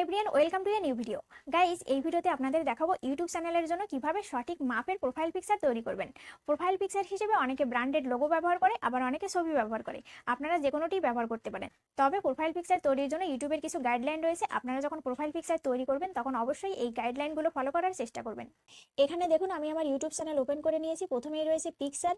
Everyone, welcome to a new video. Guys, এই ভিডিওতে আপনাদের দেখাবো ইউটিউব চ্যানেলের জন্য কিভাবে সঠিক মাপের প্রোফাইল পিকচার তৈরি করবেন। প্রোফাইল পিকচার হিসেবে অনেকে ব্র্যান্ডেড লোগো ব্যবহার করে, আবার অনেকে ছবি ব্যবহার করে। আপনারা যে কোনোটি ব্যবহার করতে পারেন। তবে প্রোফাইল পিকচার তৈরির জন্য ইউটিউবের কিছু গাইডলাইন রয়েছে। আপনারা যখন প্রোফাইল পিকচার তৈরি করবেন তখন অবশ্যই এই গাইডলাইনগুলো ফলো করার চেষ্টা করবেন। এখানে দেখুন, আমি আমার ইউটিউব চ্যানেল ওপেন করে নিয়েছি। প্রথমেই রয়েছে picture.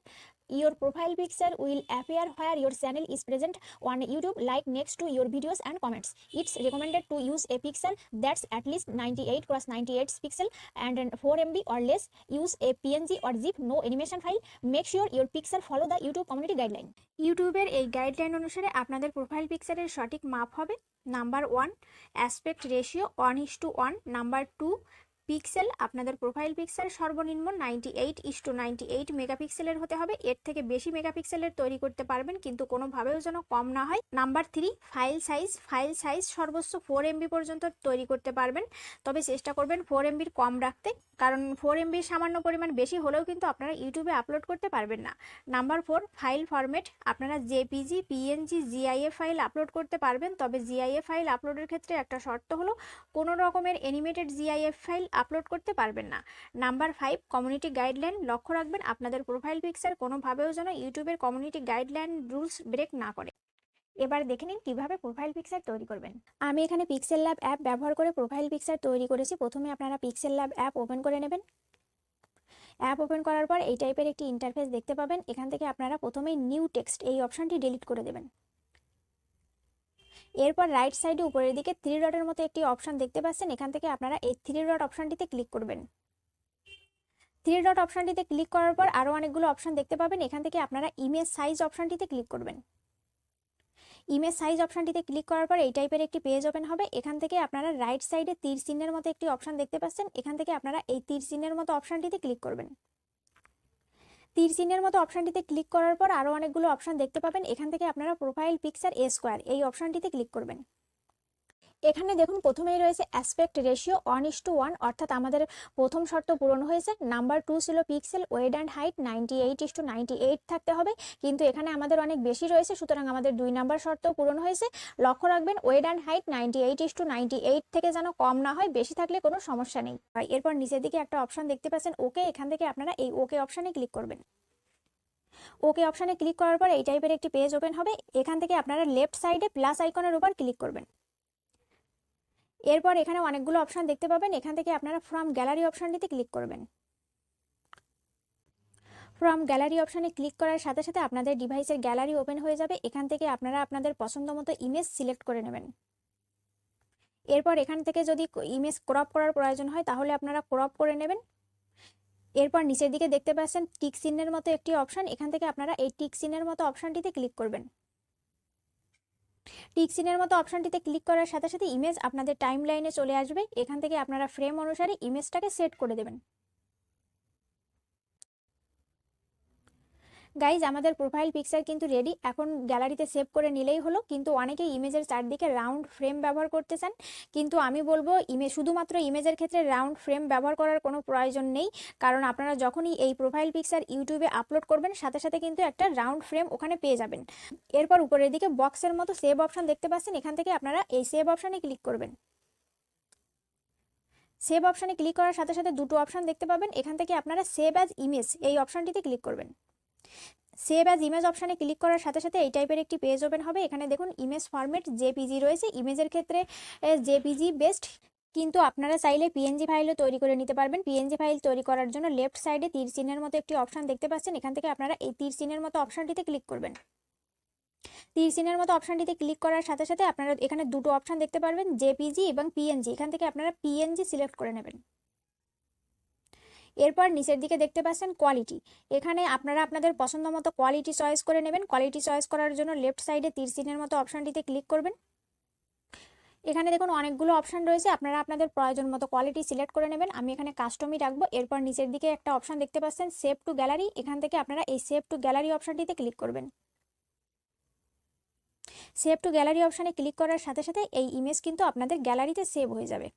Your profile picture will appear where your channel is present on YouTube, like next to your videos and comments. It's recommended to use a pixel that's at least 98x98 pixel and 4 MB or less. Use a PNG or zip, no animation file. Make sure your pixel follow the YouTube community guideline. ইউটিউবের এই guideline অনুসারে আপনাদের profile পিকচারের সঠিক মাপ হবে number 1 aspect ratio 1:1, number 2 pixel. আপনাদের profile picture সর্বনিম্ন 98:98 মেগাপিক্সেলের হতে হবে। এর থেকে বেশি মেগাপিক্সেলের তৈরি করতে পারবেন, কিন্তু কোনোভাবেও যেন কম না হয়। নাম্বার 3 ফাইল সাইজ সর্বোচ্চ 4 MB পর্যন্ত তৈরি করতে পারবেন, তবে চেষ্টা করবেন 4 MBর কম রাখতে, কারণ 4 MBর সামান্য পরিমাণ বেশি হলেও কিন্তু আপনারা ইউটিউবে আপলোড করতে পারবেন না। Number 4 file format. আপনারা JPG, PNG, GIF file upload করতে পারবেন, তবে জিআইএফ ফাইল আপলোডের ক্ষেত্রে একটা শর্ত হলো কোনো রকমের অ্যানিমেটেড জিআইএফ ফাইল আপলোড করতে পারবেন না। Number 5 community guideline. লক্ষ্য রাখবেন আপনাদের প্রোফাইল পিকচার কোনোভাবেও যেন ইউটিউবের কমিউনিটি গাইডলাইন রুলস ব্রেক না করে। এবার দেখে নিন কিভাবে প্রোফাইল পিকচার তৈরি করবেন। আমি এখানে পিক্সেল ল্যাব অ্যাপ ব্যবহার করে প্রোফাইল পিকচার তৈরি করেছি। প্রথমে আপনারা পিক্সেল ল্যাব অ্যাপ ওপেন করে নেবেন। অ্যাপ ওপেন করার পর এই টাইপের একটি ইন্টারফেস দেখতে পাবেন। এখান থেকে আপনারা প্রথমেই নিউ টেক্সট এই অপশনটি ডিলিট করে দেবেন। এরপর রাইট সাইডে উপরের দিকে 3 ডটের মতো একটি অপশন দেখতে পাচ্ছেন। এখান থেকে আপনারা এই 3 ডট অপশনটিতে ক্লিক করবেন। 3 ডট অপশনটিতে ক্লিক করার পর আরও অনেকগুলো অপশন দেখতে পাবেন। এখান থেকে আপনারা ইমেজ সাইজ অপশনটিতে ক্লিক করবেন। ইমেজ সাইজ অপশনটিতে ক্লিক করার পর এই টাইপের একটি পেজ ওপেন হবে। এখান থেকে আপনারা রাইট সাইডে তীর চিহ্নের মতো একটি অপশন দেখতে পাচ্ছেন। এখান থেকে আপনারা এই তীর চিহ্নের মতো অপশনটিতে ক্লিক করবেন। তীর চিহ্নের মতো অপশনটিতে ক্লিক করার পর আরও অনেকগুলো অপশন দেখতে পাবেন। এখান থেকে আপনারা প্রোফাইল পিকচার এ স্কোয়ার এই অপশনটিতে ক্লিক করবেন। এখানে দেখুন প্রথমেই রয়েছে অ্যাসপেক্ট রেশিও 1:1, অর্থাৎ আমাদের প্রথম শর্ত পূরণ হয়েছে। নাম্বার 2 ছিল পিক্সেল ওয়েড অ্যান্ড হাইট 98:98 থাকতে হবে, কিন্তু এখানে আমাদের অনেক বেশি রয়েছে, সুতরাং আমাদের 2 নাম্বার শর্ত পূরণ হয়েছে। লক্ষ্য রাখবেন ওয়েড অ্যান্ড হাইট 98:98 থেকে যেন কম না হয়, বেশি থাকলে কোনো সমস্যা নেই। এরপর নিচের দিকে একটা অপশন দেখতে পাচ্ছেন ওকে। এখান থেকে আপনারা এই ওকে অপশানে ক্লিক করবেন। ওকে অপশানে ক্লিক করার পর এই টাইপের একটি পেজ ওপেন হবে। এখান থেকে আপনারা লেফট সাইডে প্লাস আইকনের উপর ক্লিক করবেন। এরপর এখানে অনেকগুলো অপশন দেখতে পাবেন। এখান থেকে আপনারা ফ্রম গ্যালারি অপশনটিতে ক্লিক করবেন। ফ্রম গ্যালারি অপশনে ক্লিক করার সাথে সাথে আপনাদের ডিভাইসের গ্যালারি ওপেন হয়ে যাবে। এখান থেকে আপনারা আপনাদের পছন্দ মতো ইমেজ সিলেক্ট করে নেবেন। এরপর এখান থেকে যদি ইমেজ ক্রপ করার প্রয়োজন হয় তাহলে আপনারা ক্রপ করে নেবেন। এরপর নিচের দিকে দেখতে পাচ্ছেন টিক চিহ্নের মতো একটি অপশন। এখান থেকে আপনারা এই টিক চিহ্নের মতো অপশনটিতে ক্লিক করবেন। টিক চিহ্নের মতো অপশনটিতে ক্লিক করার সাথে সাথে ইমেজ আপনাদের টাইম লাইনে চলে আসবে। এখান থেকে আপনারা ফ্রেম অনুসারে ইমেজটাকে সেট করে দেবেন। গাইজ, আমাদের প্রোফাইল পিকচার কিন্তু রেডি। এখন গ্যালারিতে সেভ করে নিলেই হলো, কিন্তু অনেকেই ইমেজের চারদিকে রাউন্ড ফ্রেম ব্যবহার করতে চান, কিন্তু আমি বলবো শুধুমাত্র ইমেজের ক্ষেত্রে রাউন্ড ফ্রেম ব্যবহার করার কোনো প্রয়োজন নেই, কারণ আপনারা যখনই এই প্রোফাইল পিকচার ইউটিউবে আপলোড করবেন সাথে সাথে কিন্তু একটা রাউন্ড ফ্রেম ওখানে পেয়ে যাবেন। এরপর উপরের দিকে বক্সের মতো সেভ অপশন দেখতে পাচ্ছেন। এখান থেকে আপনারা এই সেভ অপশানে ক্লিক করবেন। সেভ অপশানে ক্লিক করার সাথে সাথে দুটো অপশন দেখতে পাবেন। এখান থেকে আপনারা সেভ অ্যাজ ইমেজ এই অপশনটিতে ক্লিক করবেন। সেভ অ্যাজ ইমেজ অপশানে ক্লিক করার সাথে সাথে এই টাইপের একটি পেজ ওপেন হবে। এখানে দেখুন ইমেজ ফরম্যাট জেপিজি রয়েছে। ইমেজের ক্ষেত্রে জেপিজি বেস্ট, কিন্তু আপনারা চাইলে পিএনজি ফাইলও তৈরি করে নিতে পারবেন। পিএনজি ফাইল তৈরি করার জন্য লেফট সাইডে তীর চিহ্নের মতো একটি অপশন দেখতে পাচ্ছেন। এখান থেকে আপনারা এই তীর চিহ্নের মতো অপশনটিতে ক্লিক করবেন। তীর চিহ্নের মতো অপশনটিতে ক্লিক করার সাথে সাথে আপনারা এখানে দুটো অপশন দেখতে পারবেন, জেপিজি এবং পিএনজি। এখান থেকে আপনারা পিএনজি সিলেক্ট করে নেবেন। এরপর নিচের দিকে দেখতে পাচ্ছেন কোয়ালিটি। এখানে আপনারা আপনাদের পছন্দ মতো কোয়ালিটি চয়েস করে নেবেন। কোয়ালিটি চয়েস করার জন্য লেফট সাইডে তীর চিহ্নের মতো অপশনটিতে ক্লিক করবেন। এখানে দেখুন অনেকগুলো অপশন রয়েছে, আপনারা আপনাদের প্রয়োজন মতো কোয়ালিটি সিলেক্ট করে নেবেন। আমি এখানে কাস্টমই রাখবো। এরপর নিচের দিকে একটা অপশন দেখতে পাচ্ছেন সেভ টু গ্যালারি। এখান থেকে আপনারা এই সেভ টু গ্যালারি অপশনটিতে ক্লিক করবেন। সেভ টু গ্যালারি অপশানে ক্লিক করার সাথে সাথে এই ইমেজ কিন্তু আপনাদের গ্যালারিতে সেভ হয়ে যাবে।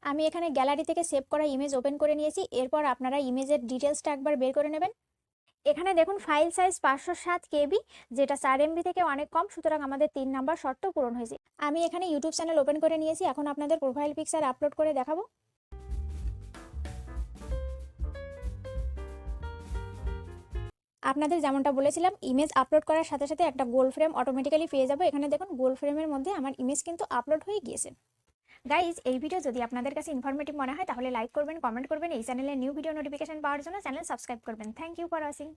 আমি এখানে গ্যালারি থেকে সেভ করা ইমেজ ওপেন করে নিয়েছি। এরপর আপনারা ইমেজের ডিটেলসটা একবার বের করে নেবেন। এখানে দেখুন ফাইল সাইজ 507 কেবি, যেটা 4 এমবি থেকে অনেক কম, সুতরাং আমাদের 3 নাম্বার শর্ত পূরণ হয়েছে। আমি এখানে ইউটিউব চ্যানেল ওপেন করে নিয়েছি, এখন আপনাদের প্রোফাইল পিকচার আপলোড করে দেখাবো। আপনাদের যেমনটা বলেছিলাম, ইমেজ আপলোড করার সাথে সাথে একটা গোল ফ্রেম অটোমেটিক্যালি পেয়ে যাবো। এখানে দেখুন গোল ফ্রেমের মধ্যে আমার ইমেজ কিন্তু আপলোড হয়ে গিয়েছে। গাইজ, এই ভিডিও যদি আপনাদের কাছে ইনফরমেটিভ মনে হয় তাহলে লাইক করবেন, কমেন্ট করবেন, এই চ্যানেলের নিউ ভিডিও নোটিফিকেশন পাওয়ার জন্য চ্যানেল সাবস্ক্রাইব করবেন। Thank you for watching.